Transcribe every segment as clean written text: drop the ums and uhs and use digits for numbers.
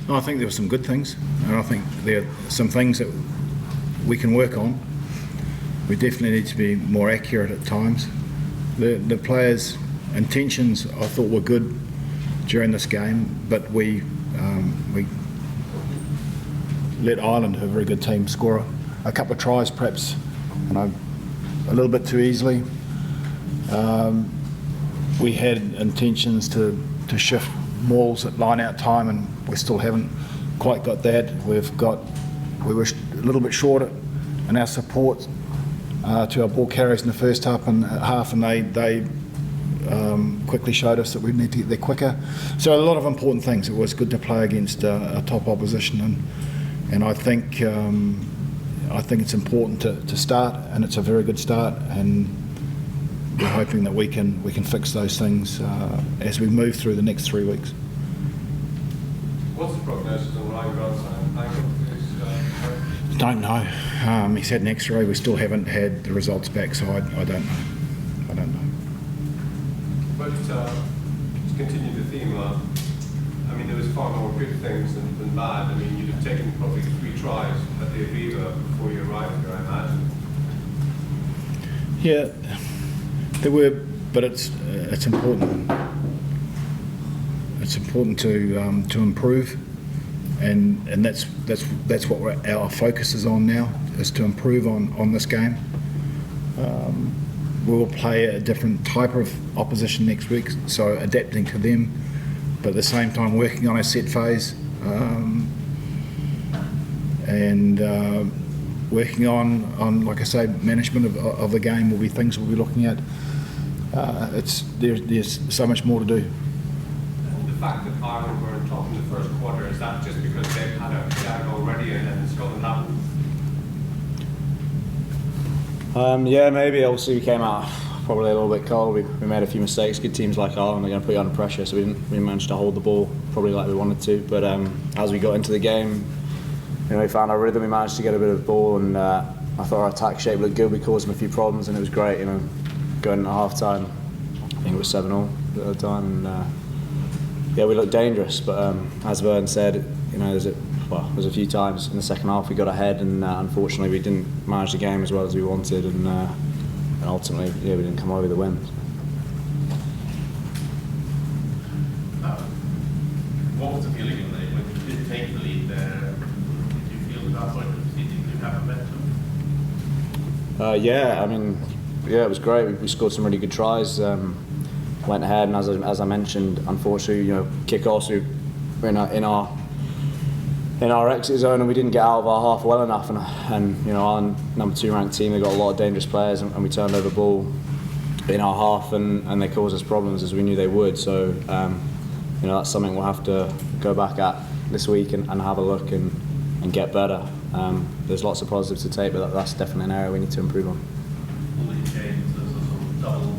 I think there were some good things, and I think there are some things that we can work on. We definitely need to be more accurate at times. The players' intentions I thought were good during this game, but we let Ireland, who are a very good team, score a couple of tries perhaps, a little bit too easily. We had intentions to shift mauls at line-out time, and we still haven't quite got that. We were a little bit short in our support to our ball carriers in the first half, and they quickly showed us that we need to get there quicker. So a lot of important things. It was good to play against a top opposition, and I think it's important to start, and it's a very good start, and we're hoping that we can fix those things as we move through the next 3 weeks. What's the prognosis on Ryan Grant's ankle? Don't know. He's had an X-ray. We still haven't had the results back, so I don't know. But to continue the theme, there was far more good things than bad. You'd have taken probably 3 tries at the Aviva before you arrived here, I imagine. Yeah, there were, but it's important. It's important to improve, and that's what our focus is on now, is to improve on this game. We will play a different type of opposition next week, so adapting to them, but at the same time working on our set phase and working on, like I say, management of the game will be things we'll be looking at. There's so much more to do. The fact that Ireland were on top in the first quarter, is that just because they've had a flag already and Scotland haven't? Yeah, maybe. Obviously, we came out probably a little bit cold. We made a few mistakes. Good teams like Ireland are going to put you under pressure, so we didn't manage to hold the ball probably like we wanted to. But as we got into the game, we found our rhythm. We managed to get a bit of the ball, and I thought our attack shape looked good. We caused them a few problems, and it was great. Going into half time, I think it was 7-0 at the time, and we looked dangerous. But as Vern said, there's a few times in the second half we got ahead, and unfortunately we didn't manage the game as well as we wanted, and ultimately we didn't come away with the win. What was the feeling when you did take the lead there? Did you feel at that point that you could have momentum? Yeah, it was great. We scored some really good tries. Went ahead, and as I mentioned, unfortunately, kick-offs, we were in our exit zone, and we didn't get out of our half well enough. And our number 2 ranked team, they got a lot of dangerous players, and we turned over the ball in our half, and they caused us problems as we knew they would. So that's something we'll have to go back at this week and have a look and get better. There's lots of positives to take, but that's definitely an area we need to improve on. There's a sort of double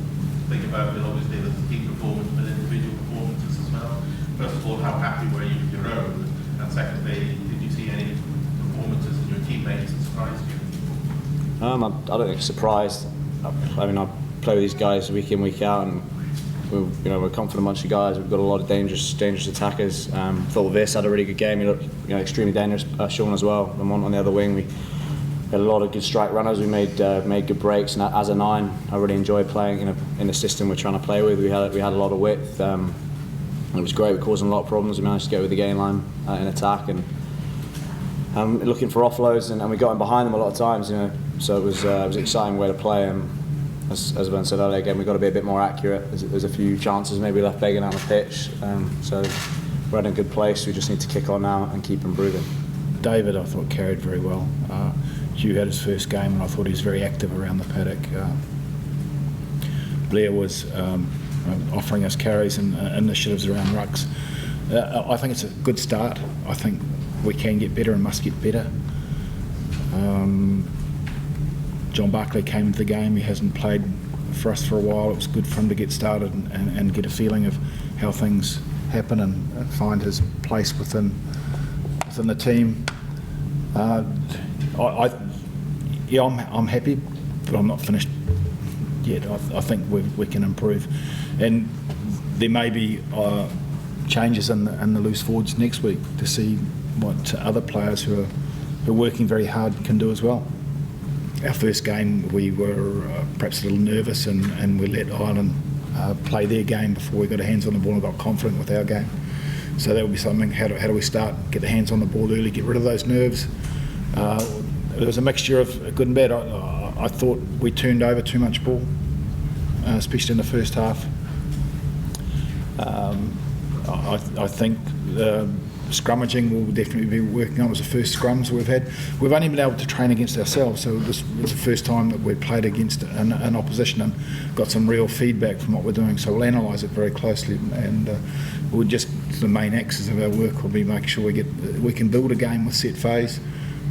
thing about it. Obviously, there's a team performance, but individual performances as well. First of all, how happy were you with your own? And secondly, did you see any performances in your teammates that surprised you? I don't think surprised. I play with these guys week in, week out, and we're a confident bunch of guys. We've got a lot of dangerous attackers. Thought Viss had a really good game. He looked extremely dangerous. Sean as well. The one on the other wing. We had a lot of good strike runners. We made good breaks, and as a 9, I really enjoyed playing in the system we're trying to play with. We had a lot of width. It was great. We caused them a lot of problems. We managed to get over the game line in attack, and looking for offloads, and we got in behind them a lot of times. So it was an exciting way to play. As Ben said earlier, again, we've got to be a bit more accurate. There's a few chances maybe left begging on the pitch. So we're in a good place. We just need to kick on now and keep improving. David, I thought, carried very well. Hugh had his first game, and I thought he was very active around the paddock. Blair was offering us carries and initiatives around rucks. I think it's a good start. I think we can get better and must get better. John Barclay came into the game. He hasn't played for us for a while. It was good for him to get started and get a feeling of how things happen and find his place within the team. I'm happy, but I'm not finished yet. I think we can improve, and there may be changes in the loose forwards next week to see what other players who are working very hard can do as well. Our first game we were perhaps a little nervous and we let Ireland play their game before we got our hands on the ball and got confident with our game. So that would be something, how do we start, get the hands on the ball early, get rid of those nerves. There was a mixture of good and bad. I thought we turned over too much ball, especially in the first half. I think scrummaging we'll definitely be working on. It was the first scrums we've had. We've only been able to train against ourselves, so this was the first time that we've played against an opposition and got some real feedback from what we're doing. So we'll analyse it very closely, and we'll just, the main axis of our work will be making sure we can build a game with set phase,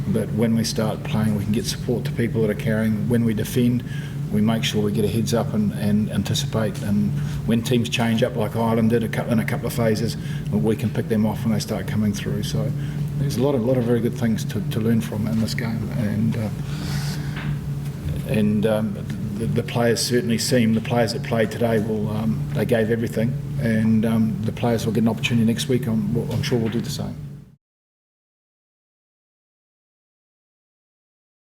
but when we start playing we can get support to people that are carrying. When we defend, we make sure we get a heads up and anticipate, and when teams change up like Ireland did in a couple of phases, we can pick them off when they start coming through. So there's a lot of very good things to learn from in this game, and the players certainly seem, the players that played today they gave everything, and the players will get an opportunity next week. I'm sure we'll do the same.